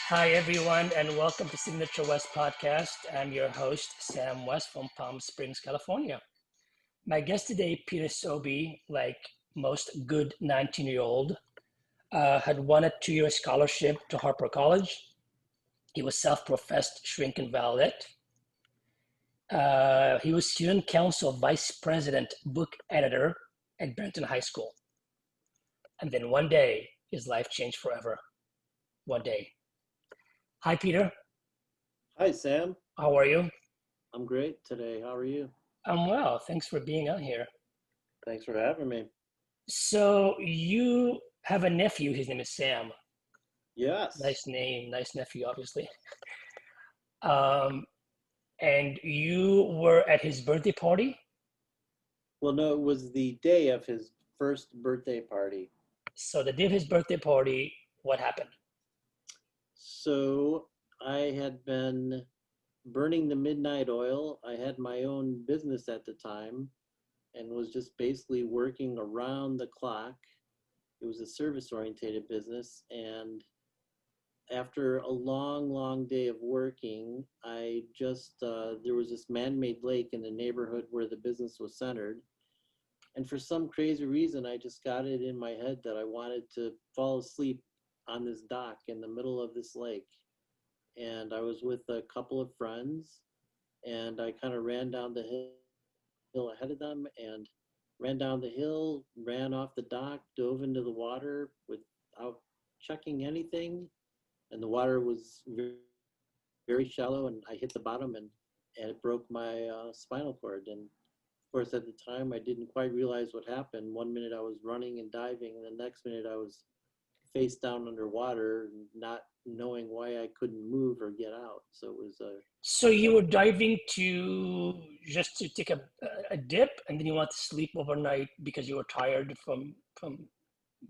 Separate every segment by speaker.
Speaker 1: Hi, everyone, and welcome to Signature West Podcast. I'm your host, Sam West from Palm Springs, California. My guest today, Peter Sobey, like most good 19-year-old, had won a 2-year scholarship to Harper College. He was self-professed shrink and valet. He was student council vice president, book editor at Benton High School. And then one day, his life changed forever. One day. Hi, Peter.
Speaker 2: Hi, Sam.
Speaker 1: How are you?
Speaker 2: I'm great today. How are you?
Speaker 1: I'm well. Thanks for being on here.
Speaker 2: Thanks for having me.
Speaker 1: So you have a nephew. His name is Sam.
Speaker 2: Yes.
Speaker 1: Nice name, nice nephew, obviously. Um, and you were at his birthday party.
Speaker 2: Well, no, it was the day of his first birthday party.
Speaker 1: So the day of his birthday party, what happened?
Speaker 2: So I had been burning the midnight oil. I had my own business at the time and was just basically working around the clock. It was a service-oriented business, and after a long, long day of working, I just, there was this man-made lake in the neighborhood where the business was centered. And for some crazy reason, I just got it in my head that I wanted to fall asleep on this dock in the middle of this lake. And I was with a couple of friends, and I kind of ran down the hill ahead of them and ran down the hill, ran off the dock, dove into the water without checking anything. And the water was very, very shallow, and I hit the bottom, and it broke my spinal cord. And of course, at the time, I didn't quite realize what happened. One minute I was running and diving, and the next minute I was face down underwater, not knowing why I couldn't move or get out. So it was
Speaker 1: So you were diving to just to take a dip, and then you want to sleep overnight because you were tired from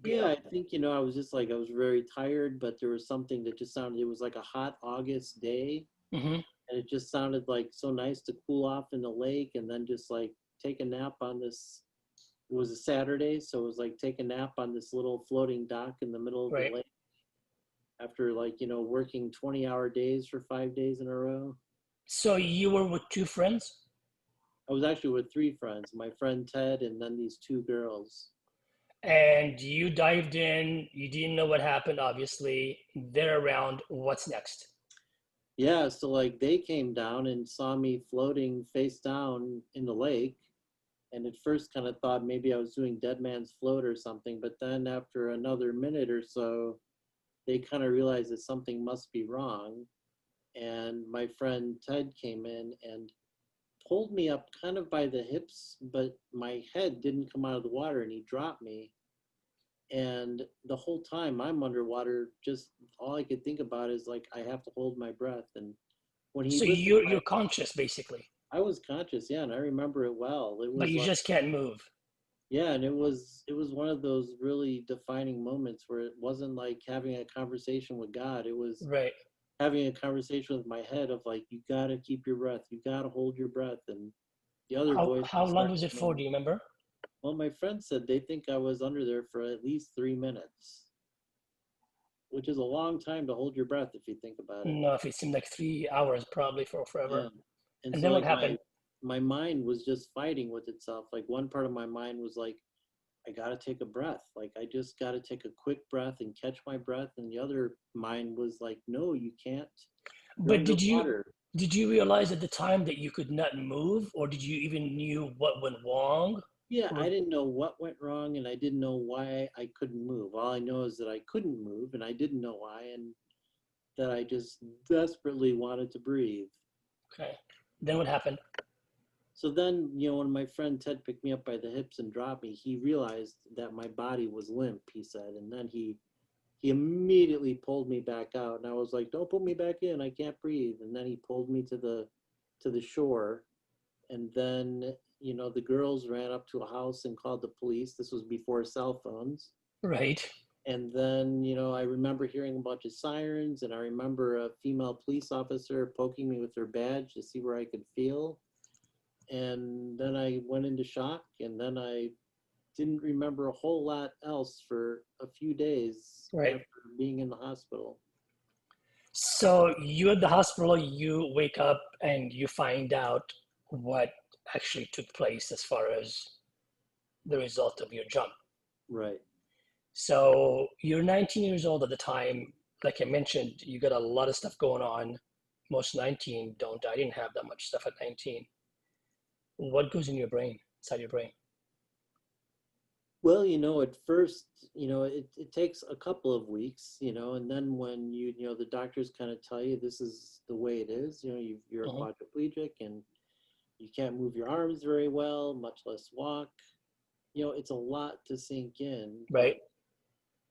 Speaker 1: being
Speaker 2: yeah,
Speaker 1: up.
Speaker 2: I think, I was just like, I was very tired, but there was something that just sounded, it was like a hot August day.
Speaker 1: Mm-hmm.
Speaker 2: And it just sounded like so nice to cool off in the lake and then just like take a nap on this. It was a Saturday, so it was like take a nap on this little floating dock in the middle of the
Speaker 1: Right.
Speaker 2: lake after working 20-hour days for 5 days in a row.
Speaker 1: So you were with two friends,
Speaker 2: I was actually with three friends, my friend Ted and then these two girls.
Speaker 1: and you dived in. You didn't know what happened, obviously. They're around. What's next?
Speaker 2: Yeah, so like they came down and saw me floating face down in the lake, and at first kind of thought maybe I was doing dead man's float or something, but then after another minute or so, they kind of realized that something must be wrong. And my friend Ted came in and pulled me up kind of by the hips, but my head didn't come out of the water, and he dropped me. And the whole time I'm underwater, just all I could think about is like, I have to hold my breath. And when he
Speaker 1: So
Speaker 2: lifted
Speaker 1: you're conscious basically,
Speaker 2: I was conscious, yeah, and I remember it well. It
Speaker 1: but
Speaker 2: was
Speaker 1: you
Speaker 2: like,
Speaker 1: just can't move.
Speaker 2: yeah, and it was one of those really defining moments where it wasn't like having a conversation with God. It was
Speaker 1: Right.
Speaker 2: having a conversation with my head of like, you gotta keep your breath, you gotta hold your breath, and the other
Speaker 1: How
Speaker 2: voice
Speaker 1: how
Speaker 2: would
Speaker 1: long
Speaker 2: start
Speaker 1: was it for?
Speaker 2: saying,
Speaker 1: Do you remember?
Speaker 2: well, my friend said they think I was under there for at least 3 minutes, which is a long time to hold your breath if you think about it.
Speaker 1: No, if it seemed like 3 hours, probably for
Speaker 2: Yeah.
Speaker 1: forever.
Speaker 2: And
Speaker 1: And
Speaker 2: so
Speaker 1: then what
Speaker 2: like
Speaker 1: happened?
Speaker 2: my mind was just fighting with itself. Like one part of my mind was like, I got to take a breath. Like, I just got to take a quick breath and catch my breath. And the other mind was like, no, you can't. You're
Speaker 1: But
Speaker 2: underwater.
Speaker 1: did you realize at the time that you could not move, or did you even knew what went wrong?
Speaker 2: Yeah, I
Speaker 1: Or
Speaker 2: didn't know what went wrong and I didn't know why I couldn't move. All I know is that I couldn't move and I didn't know why, and that I just desperately wanted to breathe.
Speaker 1: okay, then what happened?
Speaker 2: So then, when my friend Ted picked me up by the hips and dropped me, he realized that my body was limp, he said. And then he immediately pulled me back out, and I was like, don't put me back in, I can't breathe. And then he pulled me to the shore, and then the girls ran up to a house and called the police. This was before cell phones.
Speaker 1: Right.
Speaker 2: And then I remember hearing a bunch of sirens, and I remember a female police officer poking me with her badge to see where I could feel. And then I went into shock, and then I didn't remember a whole lot else for a few days
Speaker 1: Right.
Speaker 2: after being in the hospital.
Speaker 1: So you at the hospital, you wake up and you find out what actually took place as far as the result of your jump.
Speaker 2: Right.
Speaker 1: So you're 19 years old at the time. Like I mentioned, you got a lot of stuff going on. Most 19 don't. I didn't have that much stuff at 19. What goes in your brain, inside your brain?
Speaker 2: Well, at first, it takes a couple of weeks, and then when the doctors kind of tell you this is the way it is, you're a
Speaker 1: Hmm.
Speaker 2: quadriplegic and you can't move your arms very well, much less walk. It's a lot to sink in.
Speaker 1: Right?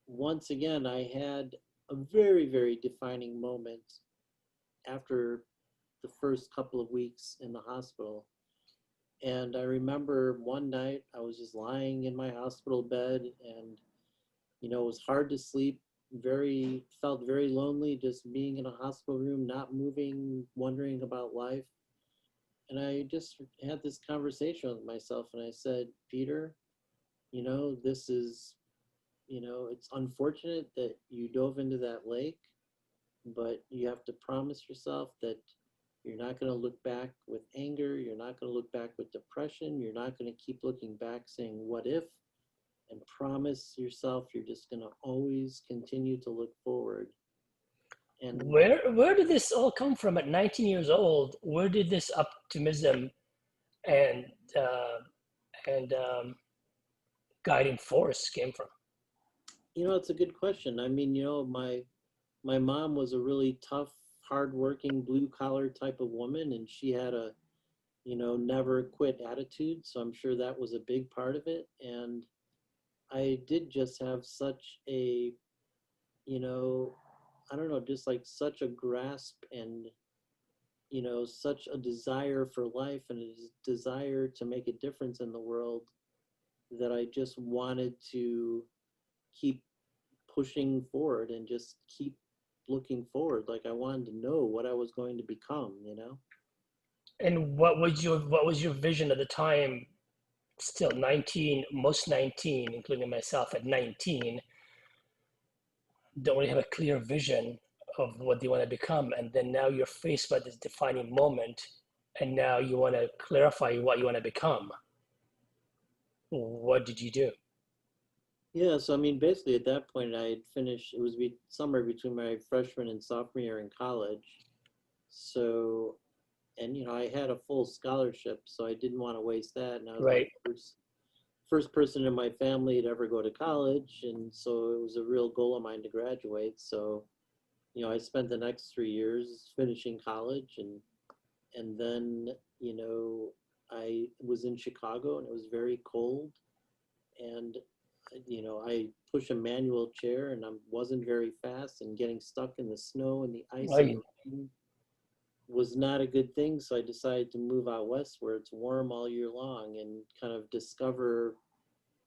Speaker 2: But once again, I had a very, very defining moment after the first couple of weeks in the hospital. And I remember one night I was just lying in my hospital bed and, it was hard to sleep, felt very lonely just being in a hospital room, not moving, wondering about life. And I just had this conversation with myself and I said, Peter, this is, it's unfortunate that you dove into that lake, but you have to promise yourself that you're not going to look back with anger. You're not going to look back with depression. You're not going to keep looking back saying, what if? And promise yourself you're just going to always continue to look forward. And
Speaker 1: Where did this all come from at 19 years old? Where did this optimism and uh, and guiding force came from?
Speaker 2: it's a good question. I mean, my mom was a really tough, hardworking, blue collar type of woman, and she had a never quit attitude. So I'm sure that was a big part of it. And I did just have such a, you know, I don't know, just like such a grasp and, such a desire for life and a desire to make a difference in the world that I just wanted to keep pushing forward and just keep looking forward. Like I wanted to know what I was going to become.
Speaker 1: And what was your vision at the time? Still 19, most 19, including myself at 19, don't really have a clear vision of what they want to become. And then now you're faced by this defining moment, and now you want to clarify what you want to become. What did you do?
Speaker 2: Yeah, so I mean, basically at that point, I had finished. It was somewhere between my freshman and sophomore year in college. So, and I had a full scholarship, so I didn't want to waste that. And I was like
Speaker 1: Right.
Speaker 2: first person in my family to ever go to college, and so it was a real goal of mine to graduate. So, I spent the next 3 years finishing college, and then I was in Chicago, and it was very cold, and I push a manual chair and I wasn't very fast, and getting stuck in the snow and the ice and
Speaker 1: Right.
Speaker 2: the rain was not a good thing. So I decided to move out west where it's warm all year long and kind of discover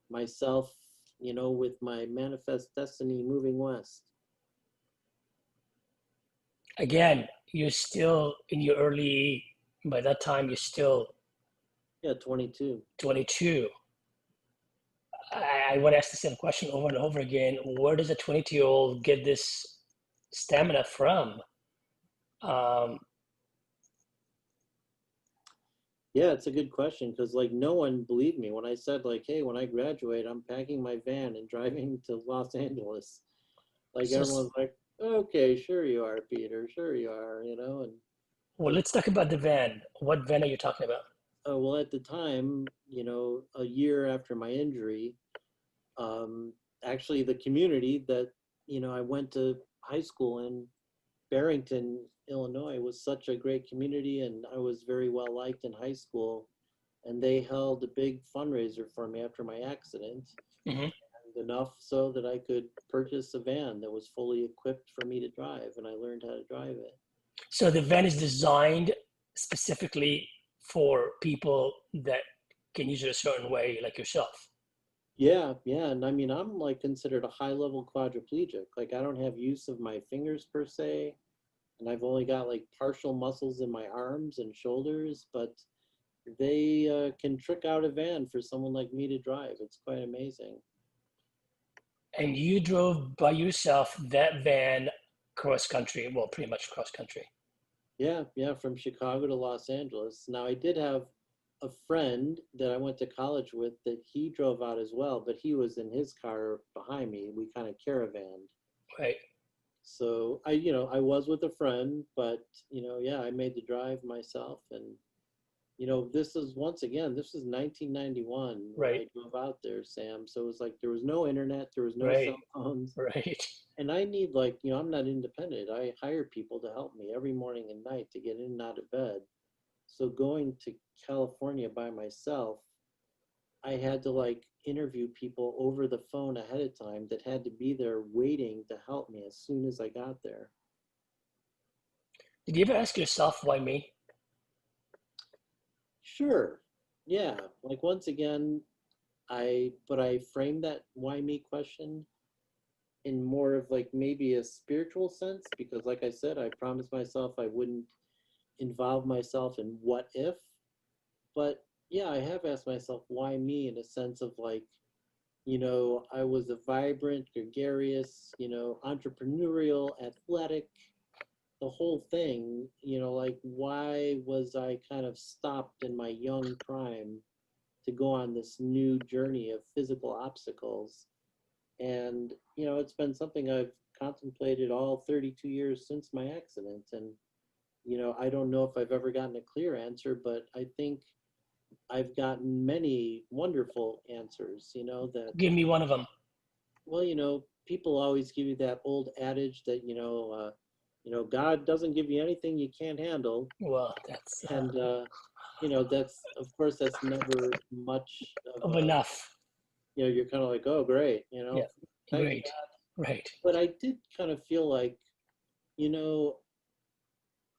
Speaker 2: myself, with my manifest destiny moving west.
Speaker 1: Again, you're still in your early, by that time, you're still
Speaker 2: Yeah, 22.
Speaker 1: 22. I want to ask the same question over and over again. Where does a 22-year-old get this stamina from? Um,
Speaker 2: Yeah, it's a good question because like no one believed me when I said like, hey, when I graduate, I'm packing my van and driving to Los Angeles. Like
Speaker 1: so,
Speaker 2: everyone's like, okay, sure you are, Peter, sure you are, and
Speaker 1: well, let's talk about the van. What van are you talking about?
Speaker 2: well, at the time, a year after my injury, um, actually the community that I went to high school in, Barrington, Illinois, was such a great community, and I was very well liked in high school. And they held a big fundraiser for me after my accident,
Speaker 1: Hmm.
Speaker 2: and enough so that I could purchase a van that was fully equipped for me to drive, and I learned how to drive it.
Speaker 1: So the van is designed specifically for people that can use it a certain way, like yourself.
Speaker 2: Yeah, yeah, and I mean, I'm like considered a high level quadriplegic. Like, I don't have use of my fingers per se, and I've only got like partial muscles in my arms and shoulders, but they can trick out a van for someone like me to drive. It's quite amazing.
Speaker 1: And you drove by yourself that van cross country. Well, pretty much cross country.
Speaker 2: Yeah, yeah, from Chicago to Los Angeles. Now, I did have a friend that I went to college with that he drove out as well, but he was in his car behind me. We kind of caravaned.
Speaker 1: Right.
Speaker 2: So I was with a friend, but yeah, I made the drive myself. And this is once again, this was 1991 when
Speaker 1: Right.
Speaker 2: I drove out there, Sam. So it was like there was no internet, there was no
Speaker 1: Right.
Speaker 2: cell phones.
Speaker 1: Right.
Speaker 2: And I need, like, I'm not independent. I hire people to help me every morning and night to get in and out of bed. So going to California by myself, I had to like interview people over the phone ahead of time that had to be there waiting to help me as soon as I got there.
Speaker 1: Did you ever ask yourself why me?
Speaker 2: Sure. Yeah. Like once again, I framed that why me question in more of like maybe a spiritual sense because like I said, I promised myself I wouldn't involve myself in what if. But yeah, I have asked myself why me in a sense of like, I was a vibrant, gregarious, entrepreneurial, athletic, the whole thing, like why was I kind of stopped in my young prime to go on this new journey of physical obstacles? And, it's been something I've contemplated all 32 years since my accident. And, I don't know if I've ever gotten a clear answer, but I think I've gotten many wonderful answers, that,
Speaker 1: Give me one of them.
Speaker 2: well, people always give you that old adage that, God doesn't give you anything you can't handle.
Speaker 1: Well, that's
Speaker 2: And, that's, of course, that's never much of
Speaker 1: of
Speaker 2: a,
Speaker 1: enough.
Speaker 2: you're kind of like, oh, great,
Speaker 1: Yeah.
Speaker 2: thank you.
Speaker 1: Great. Right.
Speaker 2: But I did kind of feel like, you know,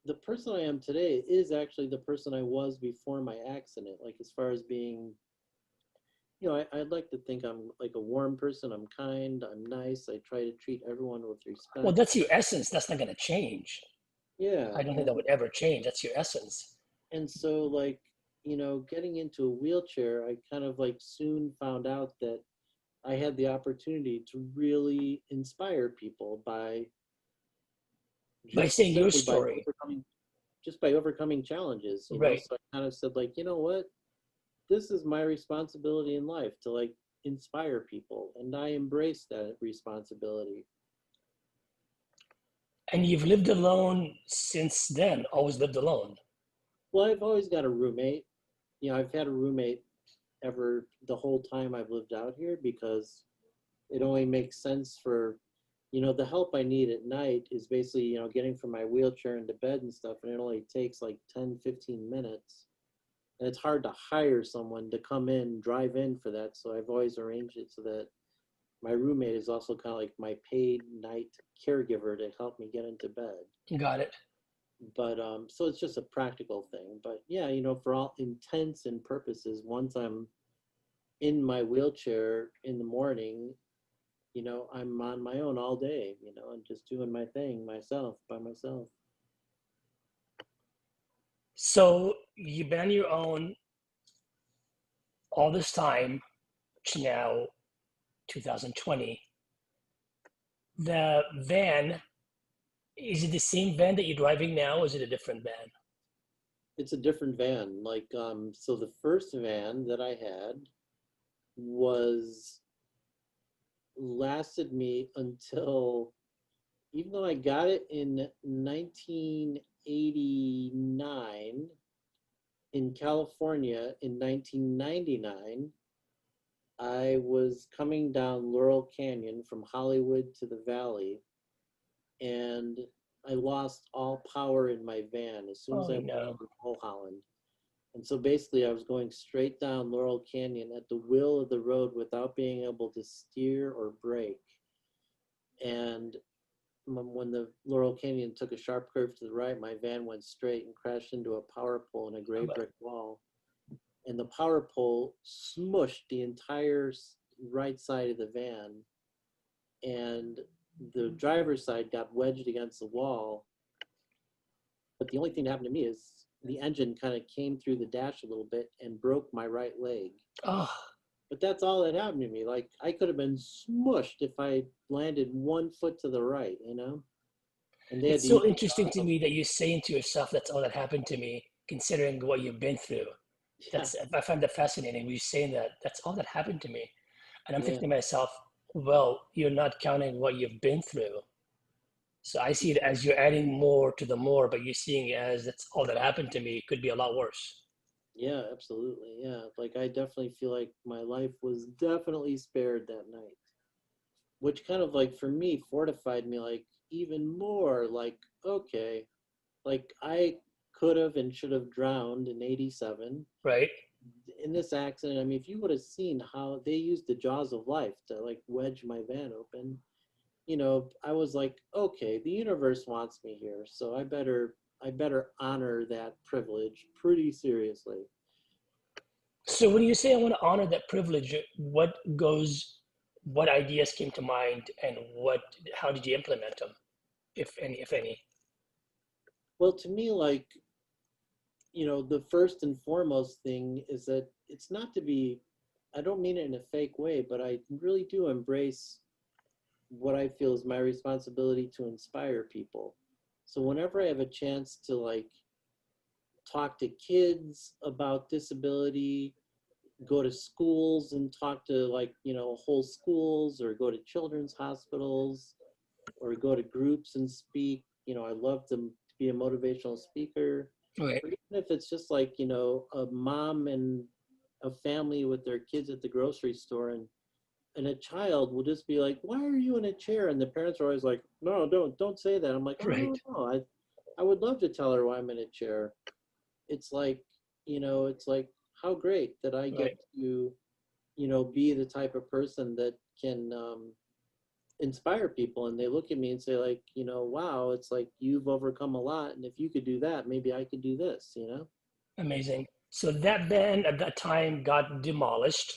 Speaker 2: the person I am today is actually the person I was before my accident. Like as far as being, I'd like to think I'm like a warm person. I'm kind. I'm nice. I try to treat everyone with
Speaker 1: Well,
Speaker 2: respect.
Speaker 1: that's your essence. That's not going to change.
Speaker 2: Yeah,
Speaker 1: I don't think that would ever change. That's your essence.
Speaker 2: and so like, getting into a wheelchair, I kind of like soon found out that I had the opportunity to really inspire people by
Speaker 1: By
Speaker 2: just
Speaker 1: saying your
Speaker 2: simply by
Speaker 1: story.
Speaker 2: overcoming challenges.
Speaker 1: Right.
Speaker 2: So I kind of said like, you know what? This is my responsibility in life to like inspire people, and I embrace that responsibility.
Speaker 1: And you've lived alone since then, always lived alone.
Speaker 2: Well, I've always got a roommate. I've had a roommate ever the whole time I've lived out here because it only makes sense for, the help I need at night is basically, getting from my wheelchair into bed and stuff, and it only takes like 10-15 minutes. And it's hard to hire someone to come in, drive in for that. So I've always arranged it so that my roommate is also kind of like my paid night caregiver to help me get into bed.
Speaker 1: Got it.
Speaker 2: But so it's just a practical thing. But yeah, for all intents and purposes, once I'm in my wheelchair in the morning, I'm on my own all day, and just doing my thing myself by myself.
Speaker 1: So you've been on your own all this time to now 2020. The van, is it the same van that you're driving now, or is it a different van?
Speaker 2: It's a different van. Like, so the first van that I had was lasted me until, even though I got it in 1989 in California, in 1999 I was coming down Laurel Canyon from Hollywood to the valley, and I lost all power in my van as soon as
Speaker 1: Oh
Speaker 2: I went
Speaker 1: no.
Speaker 2: over Mulholland. And so basically, I was going straight down Laurel Canyon at the will of the road without being able to steer or brake. And when the Laurel Canyon took a sharp curve to the right, my van went straight and crashed into a power pole and a gray brick wall. And the power pole smushed the entire right side of the van. And the driver's side got wedged against the wall. But the only thing that happened to me is the engine kind of came through the dash a little bit and broke my right leg.
Speaker 1: Oh,
Speaker 2: But that's all that happened to me. Like I could have been smushed if I landed 1 foot to the right, and they had
Speaker 1: It's
Speaker 2: to
Speaker 1: so
Speaker 2: use
Speaker 1: interesting to
Speaker 2: jaws.
Speaker 1: me that you're saying to yourself, that's all that happened to me, considering what you've been through.
Speaker 2: Yeah,
Speaker 1: I find that fascinating. When you're saying that, that's all that happened to me. And I'm
Speaker 2: yeah,
Speaker 1: thinking to myself, well, you're not counting what you've been through. So I see it as you're adding more to the more, but you're seeing it as that's all that happened to me. It could be a lot worse.
Speaker 2: yeah, absolutely. Yeah, like I definitely feel like my life was definitely spared that night, which kind of like for me fortified me like even more. Like, okay, like I could have and should have drowned in '87
Speaker 1: Right?
Speaker 2: in this accident. I mean, if you would have seen how they used the jaws of life to like wedge my van open, I was like, okay, the universe wants me here, so I better honor that privilege pretty seriously.
Speaker 1: So when you say I want to honor that privilege, what ideas came to mind and how did you implement them, if any, if any?
Speaker 2: Well, to me, like, the first and foremost thing is that it's not to be, I don't mean it in a fake way, but I really do embrace what I feel is my responsibility to inspire people. So whenever I have a chance to like talk to kids about disability, go to schools and talk to like, whole schools, or go to children's hospitals, or go to groups and speak, I love to be a motivational speaker.
Speaker 1: Right,
Speaker 2: Or even if it's just like, a mom and a family with their kids at the grocery store, and a child will just be like, why are you in a chair? And the parents are always like, no, don't say that. I'm like, oh
Speaker 1: right,
Speaker 2: no, I would love to tell her why I'm in a chair. It's like, it's like how great that I
Speaker 1: right.
Speaker 2: get to, be the type of person that can inspire people, and they look at me and say like, wow, it's like you've overcome a lot, and if you could do that, maybe I could do this.
Speaker 1: Amazing. So that van at that time got demolished,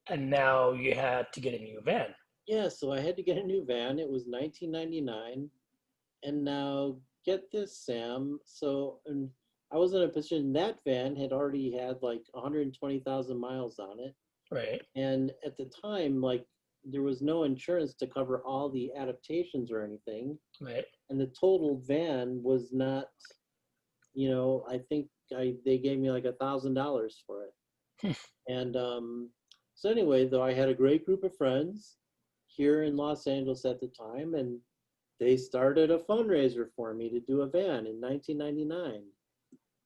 Speaker 1: and now you had to get a new van.
Speaker 2: Yeah, so I had to get a new van. It was 1999. And now get this, Sam. So, and I was in a position, that van had already had like 120,000 miles on it.
Speaker 1: Right,
Speaker 2: And at the time, like, there was no insurance to cover all the adaptations or anything.
Speaker 1: right.
Speaker 2: And the total van was not, I think they gave me like $1,000 for it. And so anyway, though, I had a great group of friends here in Los Angeles at the time, and they started a fundraiser for me to do a van in 1999.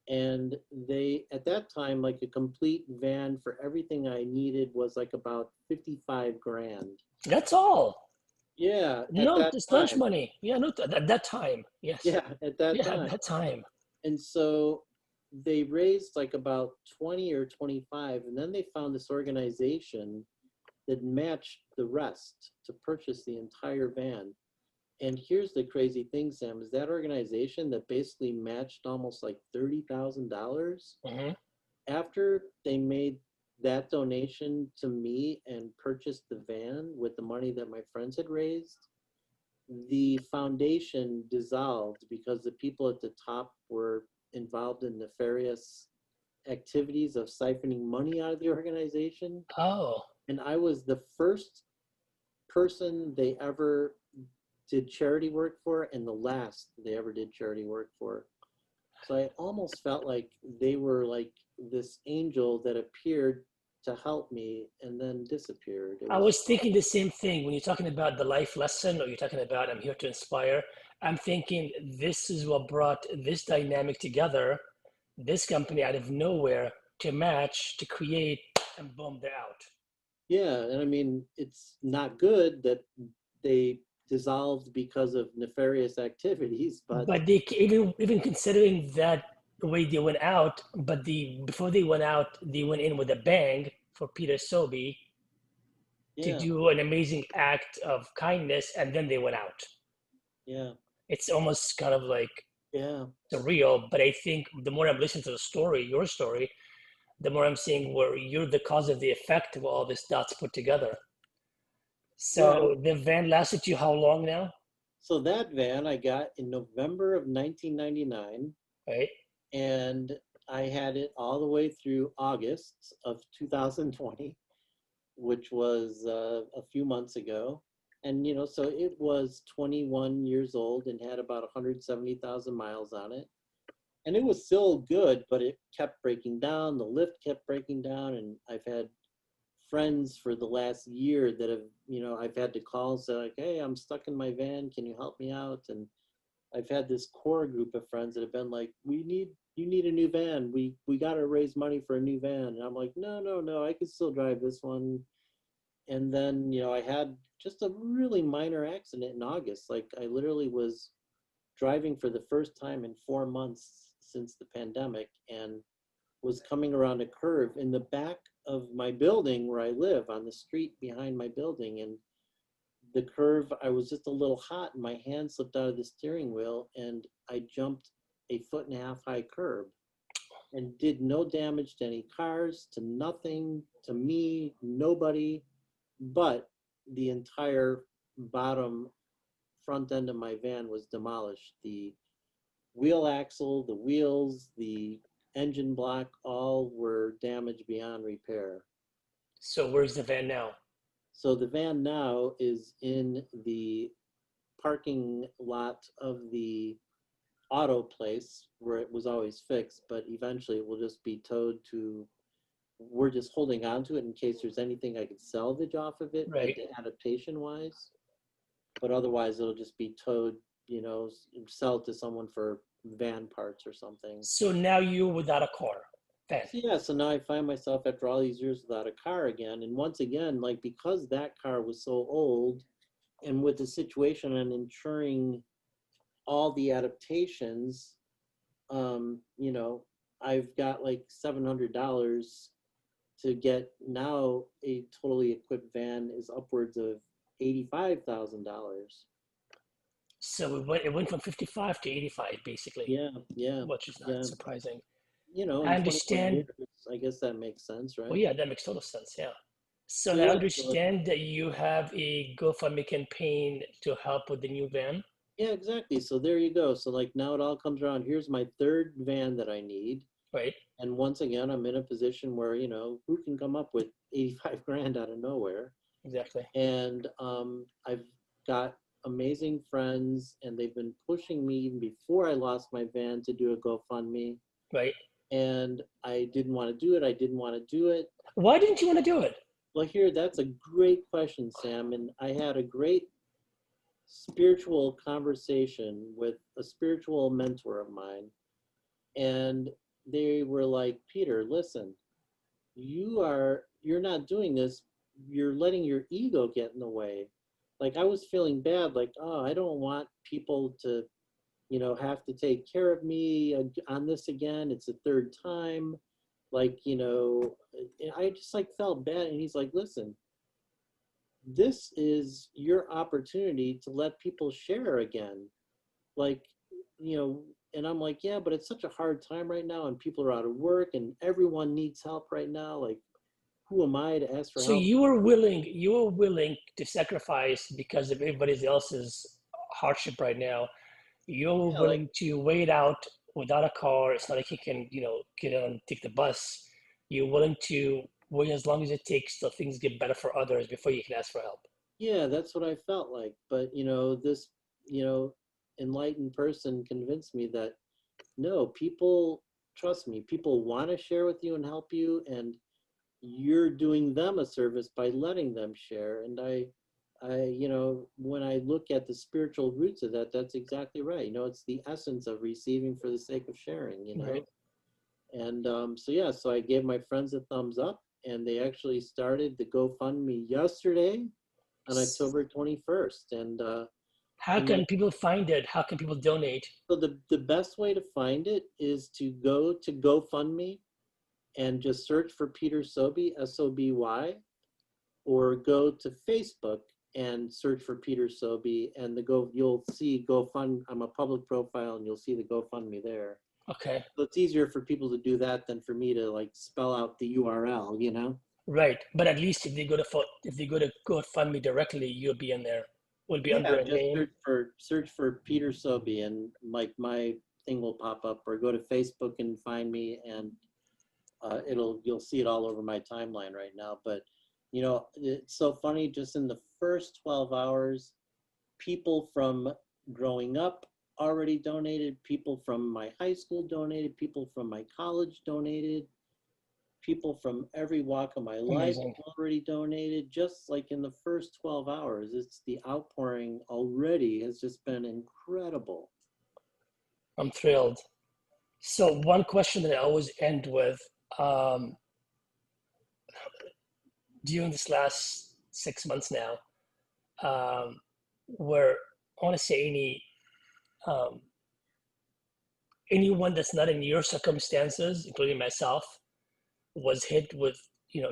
Speaker 2: And they, at that time, like a complete van for everything I needed was like about 55 grand.
Speaker 1: That's all.
Speaker 2: Yeah, at
Speaker 1: No,
Speaker 2: that
Speaker 1: it's lunch
Speaker 2: time.
Speaker 1: money. Yeah, no, at that time. Yes.
Speaker 2: Yeah, at that
Speaker 1: Yeah, at
Speaker 2: time.
Speaker 1: that time.
Speaker 2: And so they raised like about 20 or 25, and then they found this organization that matched the rest to purchase the entire van. And here's the crazy thing, Sam, is that organization that basically matched almost like $30,000,
Speaker 1: Hmm.
Speaker 2: after they made that donation to me and purchased the van with the money that my friends had raised, the foundation dissolved because the people at the top were involved in nefarious activities of siphoning money out of the organization.
Speaker 1: Oh,
Speaker 2: And I was the first person they ever did charity work for, and the last they ever did charity work for. So I almost felt like they were like this angel that appeared to help me and then disappeared. It
Speaker 1: I
Speaker 2: was,
Speaker 1: was thinking the same thing when you're talking about the life lesson or you're talking about I'm here to inspire. I'm thinking this is what brought this dynamic together, this company out of nowhere to match, to create, and boom, they're out.
Speaker 2: yeah. And I mean, it's not good that they dissolved because of nefarious activities, but
Speaker 1: But they even considering that the way they went out, but before they went out, they went in with a bang for Peter Sobe to
Speaker 2: yeah,
Speaker 1: do an amazing act of kindness, and then they went out.
Speaker 2: yeah,
Speaker 1: It's almost kind of like
Speaker 2: yeah,
Speaker 1: surreal, but I think the more I'm listening to the story, your story, the more I'm seeing where you're the cause of the effect of all this dots put together.
Speaker 2: yeah.
Speaker 1: So the van lasted you how long now?
Speaker 2: So that van I got in November of 1999,
Speaker 1: Right?
Speaker 2: and I had it all the way through August of 2020, which was a few months ago. And, so it was 21 years old and had about 170,000 miles on it. And it was still good, but it kept breaking down. The lift kept breaking down. And I've had friends for the last year that have, I've had to call and say, like, hey, I'm stuck in my van. Can you help me out? And I've had this core group of friends that have been like, you need a new van. We got to raise money for a new van. And I'm like, no, I can still drive this one. And then, I had just a really minor accident in August. Like I literally was driving for the first time in 4 months since the pandemic and was coming around a curve in the back of my building where I live on the street behind my building. And the curve, I was just a little hot and my hand slipped out of the steering wheel and I jumped a 1.5 foot high curb and did no damage to any cars, to nothing, to me, nobody, but the entire bottom front end of my van was demolished. The wheel axle, the wheels, the engine block, all were damaged beyond repair.
Speaker 1: So where's the van now?
Speaker 2: So the van now is in the parking lot of the auto place where it was always fixed, but eventually it will just be towed to, we're just holding on to it in case there's anything I could salvage off of it,
Speaker 1: Right.
Speaker 2: adaptation wise. But otherwise it'll just be towed, sell to someone for van parts or something.
Speaker 1: So now you're without a car, van.
Speaker 2: So yeah, so now I find myself after all these years without a car again. And once again, like because that car was so old and with the situation and ensuring all the adaptations, I've got like $700 to get now a totally equipped van is upwards of $85,000.
Speaker 1: So it went from 55 to 85, basically,
Speaker 2: Yeah, yeah,
Speaker 1: which is not
Speaker 2: yeah.
Speaker 1: surprising.
Speaker 2: In
Speaker 1: I
Speaker 2: 21 years,
Speaker 1: understand.
Speaker 2: I guess that makes sense,
Speaker 1: Well,
Speaker 2: right?
Speaker 1: yeah, that makes total sense. Yeah. So
Speaker 2: So
Speaker 1: I
Speaker 2: yeah, so
Speaker 1: understand that you have a GoFundMe campaign to help with the new van,
Speaker 2: yeah, exactly. So there you go. So like now it all comes around. Here's my third van that I need.
Speaker 1: right?
Speaker 2: And once again, I'm in a position where, who can come up with 85 grand out of nowhere?
Speaker 1: Exactly.
Speaker 2: And I've got amazing friends and they've been pushing me even before I lost my van to do a GoFundMe.
Speaker 1: Right.
Speaker 2: And I didn't want to do it. I didn't want to do it.
Speaker 1: Why didn't you want to do it?
Speaker 2: Well, here, that's a great question, Sam. And I had a great spiritual conversation with a spiritual mentor of mine. And they were like, Peter, listen, you're not doing this. You're letting your ego get in the way. Like I was feeling bad, like, oh, I don't want people to, have to take care of me on this again. It's the third time. Like, I just like felt bad. And he's like, listen, this is your opportunity to let people share again. Like, and I'm like, yeah, but it's such a hard time right now and people are out of work and everyone needs help right now. Like, who am I to ask for
Speaker 1: So
Speaker 2: help?
Speaker 1: you were willing to sacrifice because of everybody else's hardship right now. You're
Speaker 2: Yeah, like,
Speaker 1: willing to wait out without a car. It's not like you can, get on, take the bus. You're willing to wait as long as it takes till things get better for others before you can ask for help.
Speaker 2: yeah, that's what I felt like. But, this, you know, enlightened person convinced me that no, people trust me. People want to share with you and help you, and you're doing them a service by letting them share. And when I look at the spiritual roots of that, that's exactly right. It's the essence of receiving for the sake of sharing.
Speaker 1: Right.
Speaker 2: And so yeah, so I gave my friends a thumbs up, and they actually started the GoFundMe yesterday on October 21st.
Speaker 1: How
Speaker 2: And like,
Speaker 1: can people find it? How can people donate?
Speaker 2: so the best way to find it is to go to GoFundMe and just search for Peter Soby, Soby, or go to Facebook and search for Peter Soby, and you'll see GoFund. I'm a public profile, and you'll see the GoFundMe there.
Speaker 1: Okay.
Speaker 2: So it's easier for people to do that than for me to like spell out the URL.
Speaker 1: Right. But at least if they go to GoFundMe directly, you'll be in there. Will be
Speaker 2: Yeah,
Speaker 1: under a
Speaker 2: just
Speaker 1: name.
Speaker 2: search for Peter Soby, and like my thing will pop up, or go to Facebook and find me, and you'll see it all over my timeline right now. But You know, it's so funny, just in the first 12 hours, people from growing up already donated, people from my high school donated, people from my college donated, people from every walk of my life
Speaker 1: Amazing.
Speaker 2: already donated. Just like in the first 12 hours, it's the outpouring already has just been incredible.
Speaker 1: I'm thrilled. So one question that I always end with, um, during this last 6 months now, um, where I want to say um, anyone that's not in your circumstances, including myself, was hit with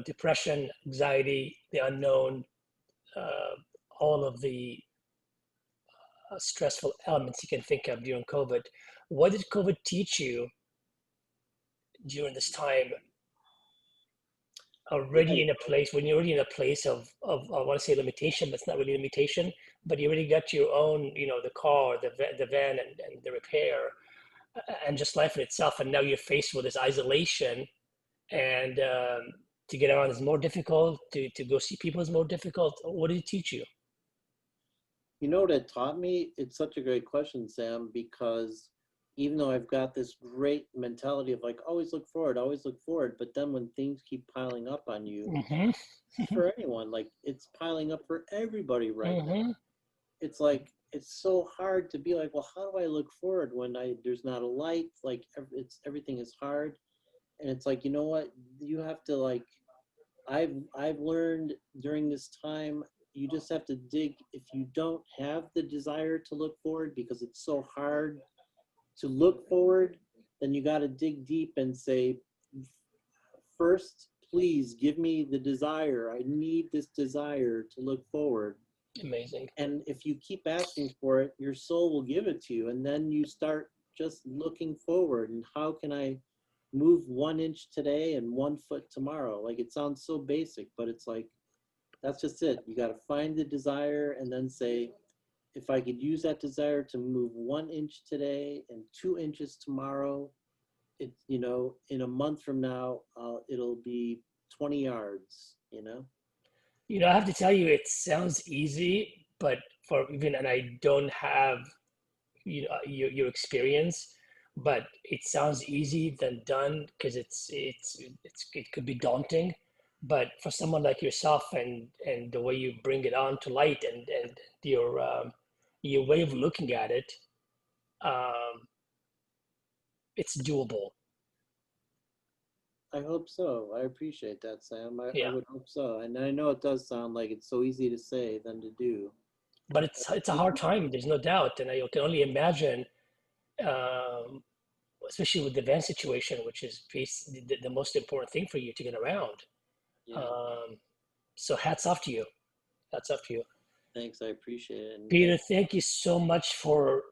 Speaker 1: depression, anxiety, the unknown, uh, all of the stressful elements you can think of during COVID. What did COVID teach you during this time?
Speaker 2: Yeah,
Speaker 1: Already in a place when you're already in a place of I want to say limitation, but it's not really limitation. But you already got your own, the car, the van, and the repair, and just life in itself. And now you're faced with this isolation, and to get around is more difficult. To go see people is more difficult. What did it teach you?
Speaker 2: you know what it taught me? It's such a great question, Sam, because even though I've got this great mentality of like always look forward, but then when things keep piling up on you,
Speaker 1: Mm-hmm.
Speaker 2: for anyone, like it's piling up for everybody right now.
Speaker 1: Mm-hmm.
Speaker 2: It's like it's so hard to be like, well, how do I look forward when there's not a light? Like it's everything is hard, and it's like, you know what? You have to like I've learned during this time, you just have to dig. If you don't have the desire to look forward because it's so hard to look forward, then you got to dig deep and say, first, please give me the desire. I need this desire to look forward.
Speaker 1: Amazing.
Speaker 2: And if you keep asking for it, your soul will give it to you. And then you start just looking forward, and how can I move 1 inch today and 1 foot tomorrow? Like it sounds so basic, but it's like, that's just it. You got to find the desire and then say, if I could use that desire to move 1 inch today and 2 inches tomorrow, it, in a month from now, it'll be 20 yards,
Speaker 1: I have to tell you, it sounds easy, but for even, and I don't have your experience, but it sounds easy than done because it could be daunting. But for someone like yourself and the way you bring it on to light and your way of looking at it, um, it's doable.
Speaker 2: I hope so. I appreciate that, Sam. I
Speaker 1: Yeah,
Speaker 2: would hope so. And I know it does sound like it's so easy to say than to do.
Speaker 1: but it's a hard time. There's no doubt, and I can only imagine, um, especially with the van situation, which is the most important thing for you to get around.
Speaker 2: Yeah,
Speaker 1: Um, so hats off to you. Hats off to you.
Speaker 2: thanks. I appreciate it. And
Speaker 1: Peter, thank you so much for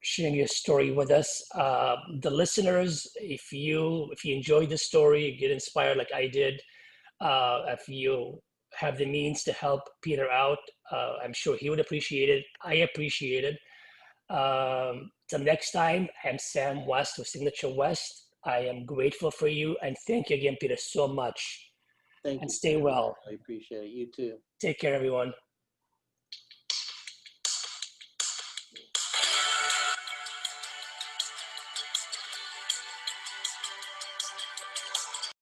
Speaker 1: sharing your story with us. The listeners, if you enjoyed the story, get inspired like I did, if you have the means to help Peter out, I'm sure he would appreciate it. I appreciate it. Till next time, I'm Sam West with Signature West. I am grateful for you and thank you again, Peter, so much.
Speaker 2: thank
Speaker 1: And
Speaker 2: you,
Speaker 1: stay
Speaker 2: Sam.
Speaker 1: well.
Speaker 2: I appreciate it. You too.
Speaker 1: Take care, everyone.